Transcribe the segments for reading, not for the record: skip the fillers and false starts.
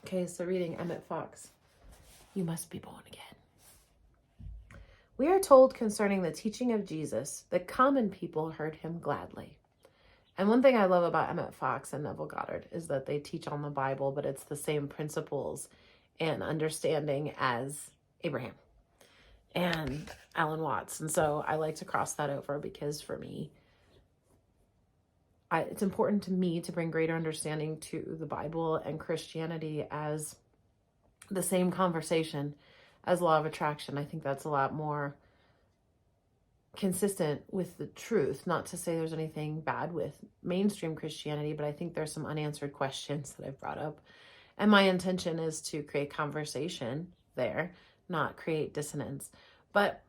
Okay, so reading Emmett Fox. You must be born again. We are told concerning the teaching of Jesus that common people heard him gladly. And one thing I love about Emmett Fox and Neville Goddard is that they teach on the Bible, but it's the same principles and understanding as Abraham and Alan Watts. And so I like to cross that over because for me, it's important to me to bring greater understanding to the Bible and Christianity as the same conversation as law of attraction. I think that's a lot more consistent with the truth. Not to say there's anything bad with mainstream Christianity, but I think there's some unanswered questions that I've brought up. And my intention is to create conversation there, not create dissonance. But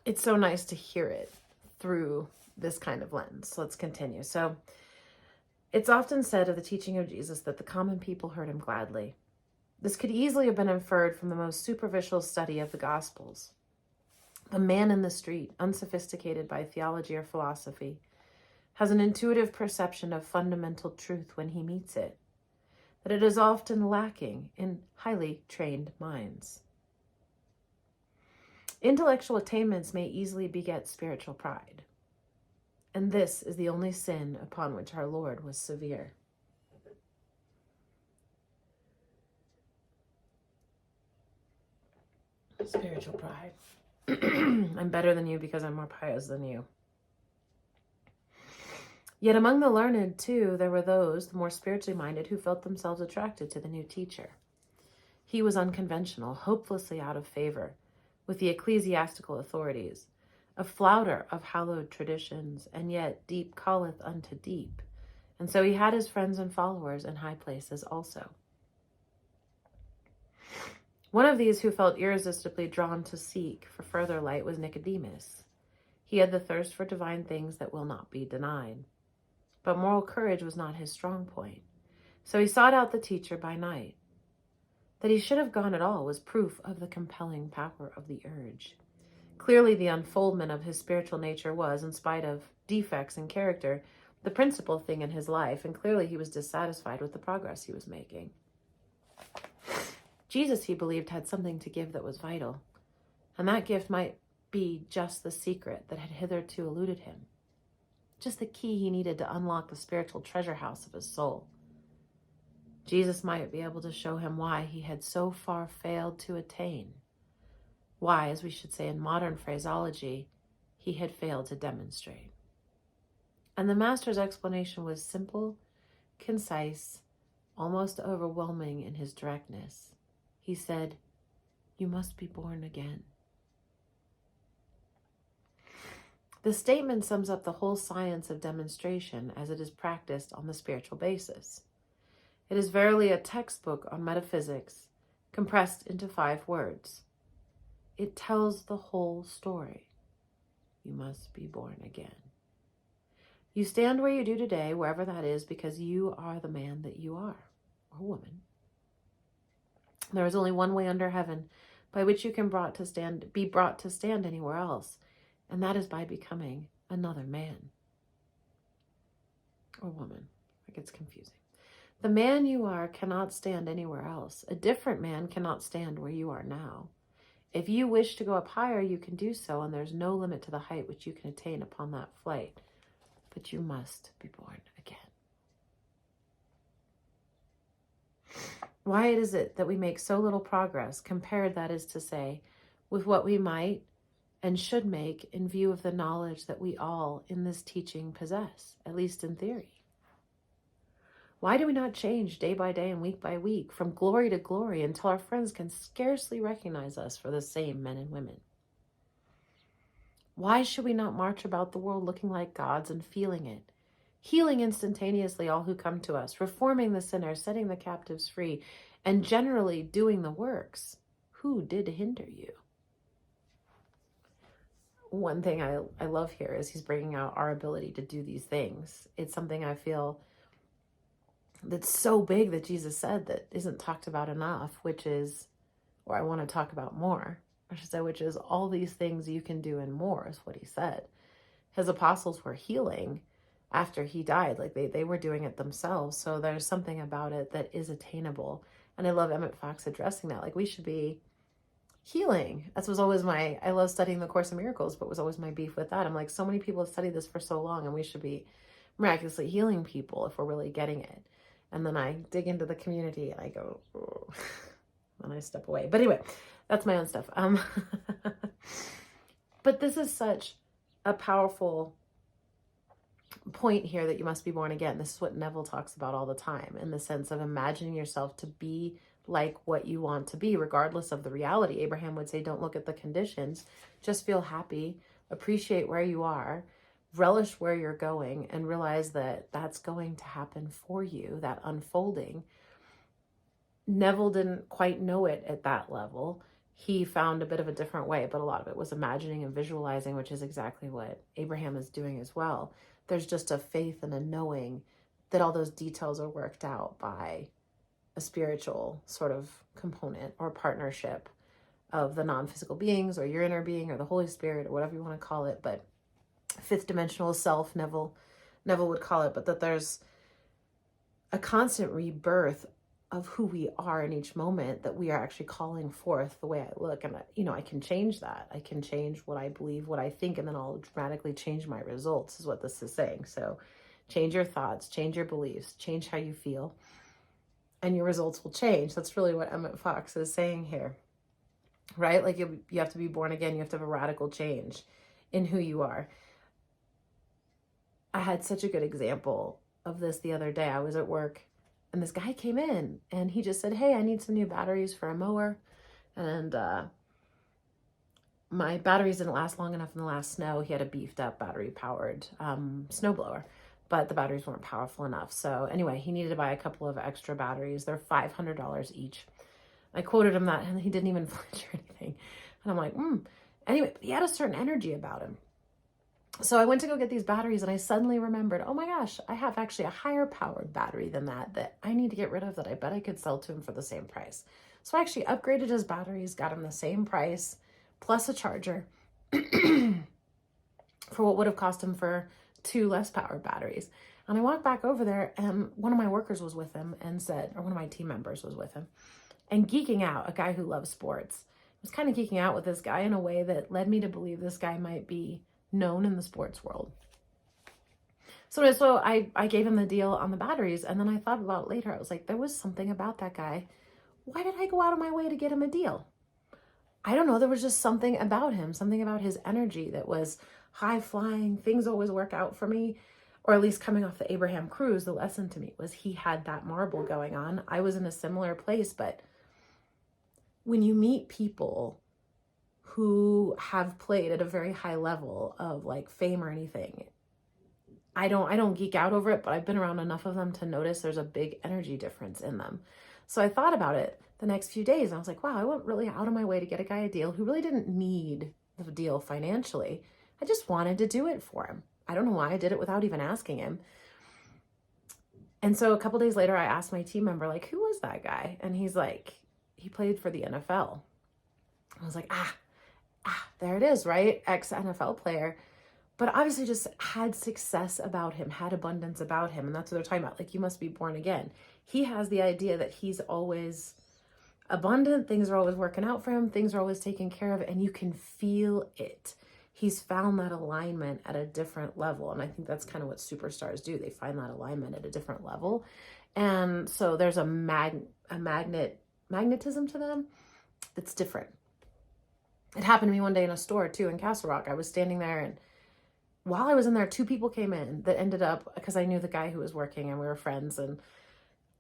it's so nice to hear it through this kind of lens. Let's continue. So it's often said of the teaching of Jesus that the common people heard him gladly. This could easily have been inferred from the most superficial study of the Gospels. The man in the street, unsophisticated by theology or philosophy, has an intuitive perception of fundamental truth when he meets it, that it is often lacking in highly trained minds. Intellectual attainments may easily beget spiritual pride, and this is the only sin upon which our Lord was severe. Spiritual pride. I'm better than you because I'm more pious than you. Yet among the learned, too, there were those, the more spiritually minded, who felt themselves attracted to the new teacher. He was unconventional, hopelessly out of favor with the ecclesiastical authorities, a flouter of hallowed traditions, and yet deep calleth unto deep. And so he had his friends and followers in high places also. One of these who felt irresistibly drawn to seek for further light was Nicodemus. He had the thirst for divine things that will not be denied. But moral courage was not his strong point. So he sought out the teacher by night. That he should have gone at all was proof of the compelling power of the urge. Clearly, the unfoldment of his spiritual nature was, in spite of defects in character, the principal thing in his life, and clearly he was dissatisfied with the progress he was making. Jesus, he believed, had something to give that was vital, and that gift might be just the secret that had hitherto eluded him, just the key he needed to unlock the spiritual treasure house of his soul. Jesus might be able to show him why he had so far failed to attain, why, as we should say in modern phraseology, he had failed to demonstrate. And the Master's explanation was simple, concise, almost overwhelming in his directness. He said, "You must be born again." The statement sums up the whole science of demonstration as it is practiced on the spiritual basis. It is verily a textbook on metaphysics, compressed into 5 words. It tells the whole story. You must be born again. You stand where you do today, wherever that is, because you are the man that you are, or woman. There is only one way under heaven by which you can be brought to stand anywhere else, and that is by becoming another man or woman. It gets confusing. The man you are cannot stand anywhere else. A different man cannot stand where you are now. If you wish to go up higher, you can do so, and there's no limit to the height which you can attain upon that flight. But you must be born again. Why is it that we make so little progress compared, that is to say, with what we might and should make in view of the knowledge that we all in this teaching possess, at least in theory? Why do we not change day by day and week by week, from glory to glory, until our friends can scarcely recognize us for the same men and women? Why should we not march about the world looking like gods and feeling it, healing instantaneously all who come to us, reforming the sinners, setting the captives free, and generally doing the works? Who did hinder you? One thing I love here is he's bringing out our ability to do these things. It's something I feel that's so big that Jesus said that isn't talked about enough, which is, or I want to talk about more, I should say, which is all these things you can do and more, is what he said. His apostles were healing after he died. Like they were doing it themselves. So there's something about it that is attainable. And I love Emmett Fox addressing that. Like we should be healing. That was always I love studying the Course in Miracles, but was always my beef with that. I'm like, so many people have studied this for so long, and we should be miraculously healing people if we're really getting it. And then I dig into the community and I go, oh, and I step away. But anyway, that's my own stuff. But this is such a powerful point here, that you must be born again. This is what Neville talks about all the time, in the sense of imagining yourself to be like what you want to be, regardless of the reality. Abraham would say, don't look at the conditions, just feel happy, appreciate where you are, relish where you're going, and realize that that's going to happen for you, that unfolding. Neville didn't quite know it at that level. He found a bit of a different way, but a lot of it was imagining and visualizing, which is exactly what Abraham is doing as well. There's just a faith and a knowing that all those details are worked out by a spiritual sort of component or partnership of the non-physical beings, or your inner being, or the Holy Spirit, or whatever you want to call it. But fifth dimensional self, Neville would call it, but that there's a constant rebirth of who we are in each moment, that we are actually calling forth the way I look. And, I can change that. I can change what I believe, what I think, and then I'll dramatically change my results, is what this is saying. So change your thoughts, change your beliefs, change how you feel, and your results will change. That's really what Emmett Fox is saying here, right? Like you have to be born again. You have to have a radical change in who you are. I had such a good example of this the other day. I was at work, and this guy came in and he just said, hey, I need some new batteries for a mower. And my batteries didn't last long enough in the last snow. He had a beefed up battery powered snowblower, but the batteries weren't powerful enough. So anyway, he needed to buy a couple of extra batteries. They're $500 each. I quoted him that, and he didn't even flinch or anything. And I'm like, Anyway, he had a certain energy about him. So I went to go get these batteries, and I suddenly remembered, oh my gosh, I have actually a higher powered battery than that I need to get rid of, that I bet I could sell to him for the same price. So I actually upgraded his batteries, got him the same price, plus a charger for what would have cost him for 2 less powered batteries. And I walked back over there, and one of my workers was with him and said, or one of my team members was with him, and geeking out, a guy who loves sports, was kind of geeking out with this guy in a way that led me to believe this guy might be known in the sports world. So I gave him the deal on the batteries, and then I thought about it later. I was like, there was something about that guy. Why did I go out of my way to get him a deal? I don't know. There was just something about him, something about his energy that was high flying. Things always work out for me. Or at least coming off the Abraham cruise, the lesson to me was he had that marble going on. I was in a similar place, but when you meet people who have played at a very high level of like fame or anything, I don't geek out over it, but I've been around enough of them to notice there's a big energy difference in them. So I thought about it the next few days, and I was like, wow, I went really out of my way to get a guy a deal who really didn't need the deal financially. I just wanted to do it for him. I don't know why I did it without even asking him. And so a couple days later, I asked my team member, like, who was that guy? And he's like, he played for the NFL. I was like, there it is, right? Ex-NFL player. But obviously just had success about him, had abundance about him. And that's what they're talking about. Like, you must be born again. He has the idea that he's always abundant. Things are always working out for him. Things are always taken care of. And you can feel it. He's found that alignment at a different level. And I think that's kind of what superstars do. They find that alignment at a different level. And so there's a magnetism to them that's different. It happened to me one day in a store too in Castle Rock. I was standing there, and while I was in there, 2 people came in that ended up, because I knew the guy who was working and we were friends, and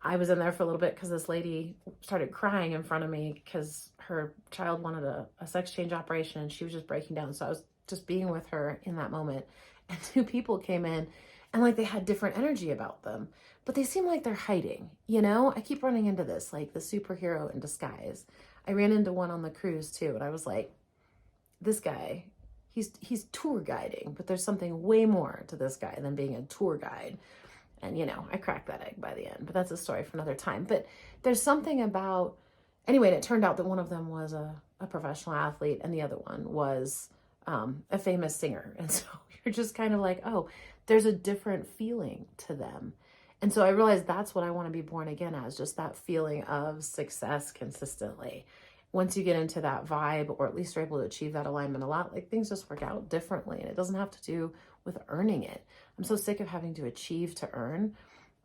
I was in there for a little bit because this lady started crying in front of me because her child wanted a sex change operation, and she was just breaking down. So I was just being with her in that moment, and 2 people came in, and like they had different energy about them, but they seem like they're hiding, I keep running into this, like the superhero in disguise. I ran into one on the cruise too, and I was like, this guy, he's tour guiding, but there's something way more to this guy than being a tour guide. And, I cracked that egg by the end, but that's a story for another time. But there's something about, anyway, and it turned out that one of them was a professional athlete, and the other one was a famous singer. And so you're just kind of like, oh, there's a different feeling to them. And so I realized that's what I want to be born again as, just that feeling of success consistently. Once you get into that vibe, or at least you're able to achieve that alignment a lot, like things just work out differently, and it doesn't have to do with earning it. I'm so sick of having to achieve to earn.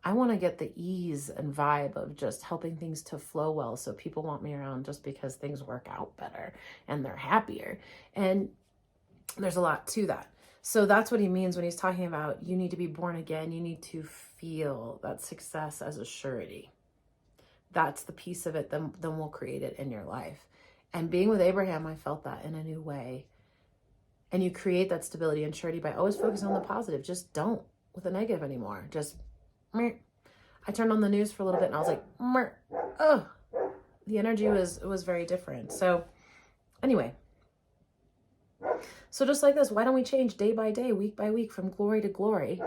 I want to get the ease and vibe of just helping things to flow well, so people want me around just because things work out better and they're happier. And there's a lot to that. So that's what he means when he's talking about you need to be born again. You need to feel that success as a surety. That's the piece of it. Then we'll create it in your life. And being with Abraham, I felt that in a new way. And you create that stability and surety by always focusing on the positive. Just don't with the negative anymore. Just, meh. I turned on the news for a little bit and I was like, meh. Oh, the energy was very different. So anyway, so just like this, why don't we change day by day, week by week, from glory to glory?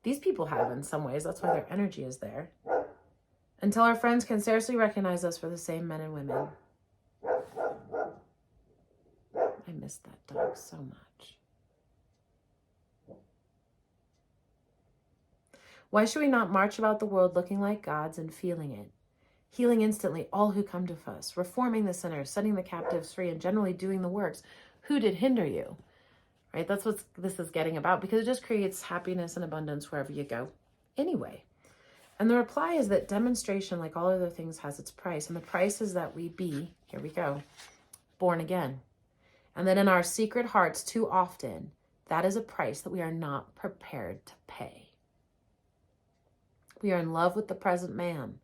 These people have in some ways. That's why their energy is there. Until our friends can seriously recognize us for the same men and women. I miss that dog so much. Why should we not march about the world looking like gods and feeling it? Healing instantly all who come to us, reforming the sinners, setting the captives free, and generally doing the works. Who did hinder you? Right? That's what this is getting about, because it just creates happiness and abundance wherever you go. Anyway. And the reply is that demonstration, like all other things, has its price. And the price is that we be, here we go, born again. And that in our secret hearts, too often, that is a price that we are not prepared to pay. We are in love with the present man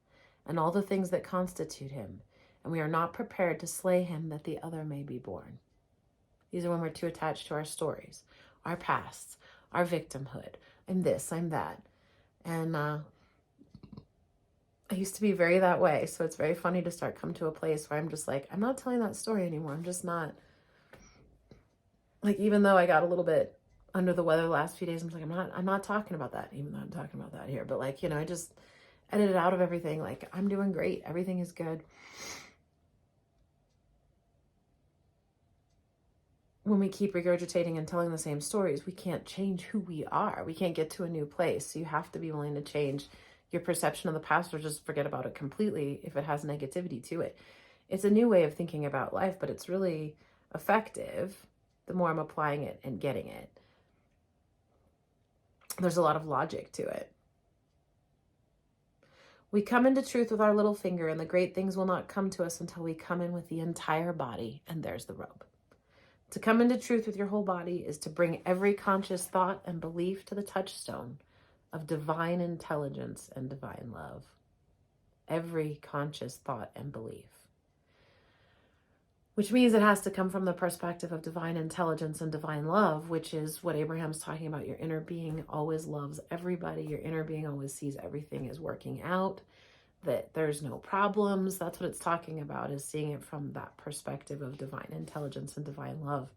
and all the things that constitute him. And we are not prepared to slay him that the other may be born. These are when we're too attached to our stories, our pasts, our victimhood. I'm this, I'm that. And I used to be very that way. So it's very funny to start come to a place where I'm just like, I'm not telling that story anymore. I'm just not. Like, even though I got a little bit under the weather the last few days, I'm like, I'm not talking about that, even though I'm talking about that here. But like, I just edited out of everything. Like, I'm doing great. Everything is good. When we keep regurgitating and telling the same stories, we can't change who we are. We can't get to a new place. So you have to be willing to change your perception of the past, or just forget about it completely if it has negativity to it. It's a new way of thinking about life, but it's really effective the more I'm applying it and getting it. There's a lot of logic to it. We come into truth with our little finger, and the great things will not come to us until we come in with the entire body, and there's the rub. To come into truth with your whole body is to bring every conscious thought and belief to the touchstone of divine intelligence and divine love. Every conscious thought and belief. Which means it has to come from the perspective of divine intelligence and divine love, which is what Abraham's talking about. Your inner being always loves everybody. Your inner being always sees everything is working out, that there's no problems. That's what it's talking about, is seeing it from that perspective of divine intelligence and divine love.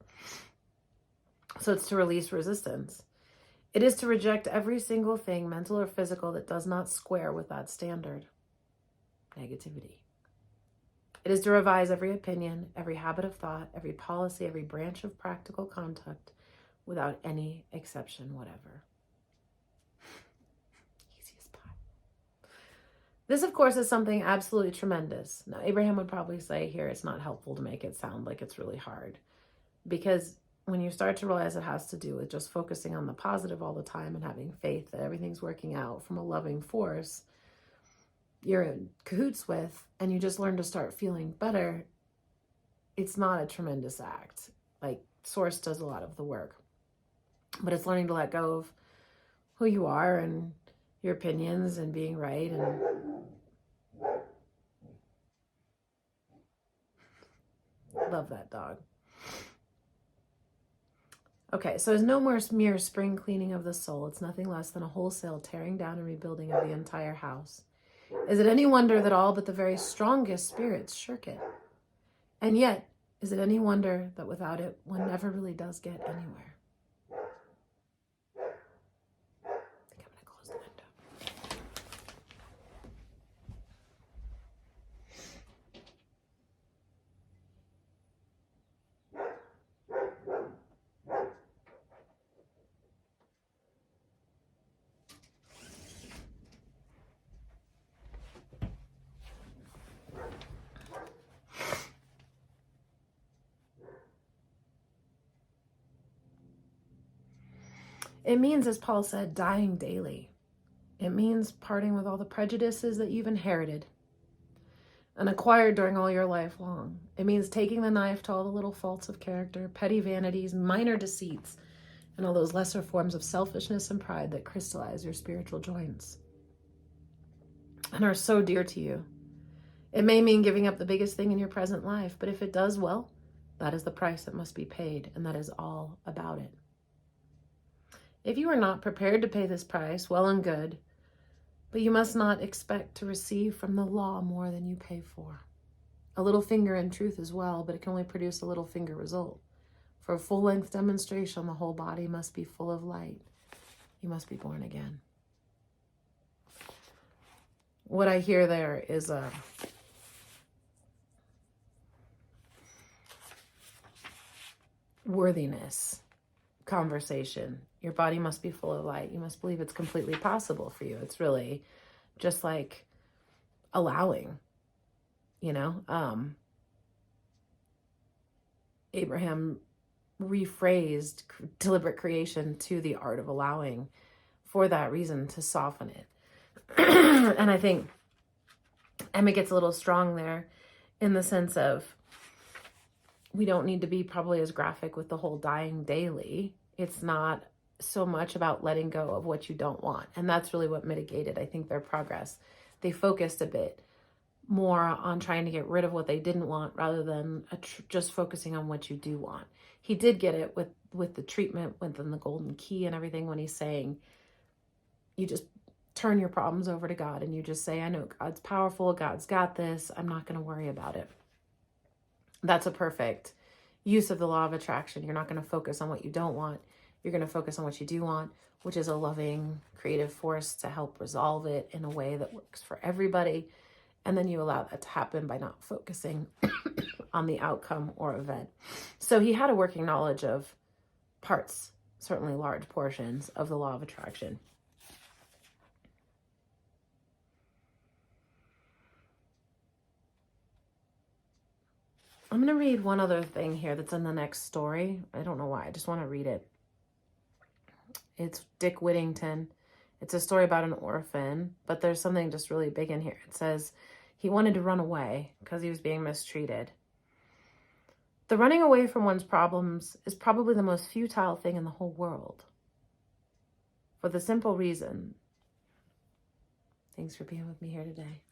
So it's to release resistance. It is to reject every single thing, mental or physical, that does not square with that standard. Negativity. It is to revise every opinion, every habit of thought, every policy, every branch of practical conduct, without any exception whatever. Easy as pie. This, of course, is something absolutely tremendous. Now, Abraham would probably say here it's not helpful to make it sound like it's really hard, because when you start to realize it has to do with just focusing on the positive all the time and having faith that everything's working out from a loving force you're in cahoots with, and you just learn to start feeling better, it's not a tremendous act. Like, Source does a lot of the work. But it's learning to let go of who you are and your opinions and being right. And love that dog. Okay, so it's no more mere spring cleaning of the soul. It's nothing less than a wholesale tearing down and rebuilding of the entire house. Is it any wonder that all but the very strongest spirits shirk it? And yet, is it any wonder that without it, one never really does get anywhere? I think I'm going to close the window. It means, as Paul said, dying daily. It means parting with all the prejudices that you've inherited and acquired during all your life long. It means taking the knife to all the little faults of character, petty vanities, minor deceits, and all those lesser forms of selfishness and pride that crystallize your spiritual joints and are so dear to you. It may mean giving up the biggest thing in your present life, but if it does, well, that is the price that must be paid, and that is all about it. If you are not prepared to pay this price, well and good, but you must not expect to receive from the law more than you pay for. A little finger in truth as well, but it can only produce a little finger result. For a full-length demonstration, the whole body must be full of light. You must be born again. What I hear there is a worthiness conversation. Your body must be full of light. You must believe it's completely possible for you. It's really just like allowing, Abraham rephrased deliberate creation to the art of allowing for that reason, to soften it. And I think Emma gets a little strong there in the sense of, we don't need to be probably as graphic with the whole dying daily. It's not so much about letting go of what you don't want. And that's really what mitigated, I think, their progress. They focused a bit more on trying to get rid of what they didn't want rather than just focusing on what you do want. He did get it with the treatment within the golden key and everything, when he's saying, you just turn your problems over to God and you just say, I know God's powerful. God's got this. I'm not going to worry about it. That's a perfect use of the law of attraction. You're not going to focus on what you don't want. You're going to focus on what you do want, which is a loving, creative force to help resolve it in a way that works for everybody. And then you allow that to happen by not focusing on the outcome or event. So he had a working knowledge of parts, certainly large portions, of the law of attraction. I'm going to read one other thing here that's in the next story. I don't know why. I just want to read it. It's Dick Whittington. It's a story about an orphan, but there's something just really big in here. It says he wanted to run away because he was being mistreated. The running away from one's problems is probably the most futile thing in the whole world. For the simple reason. Thanks for being with me here today.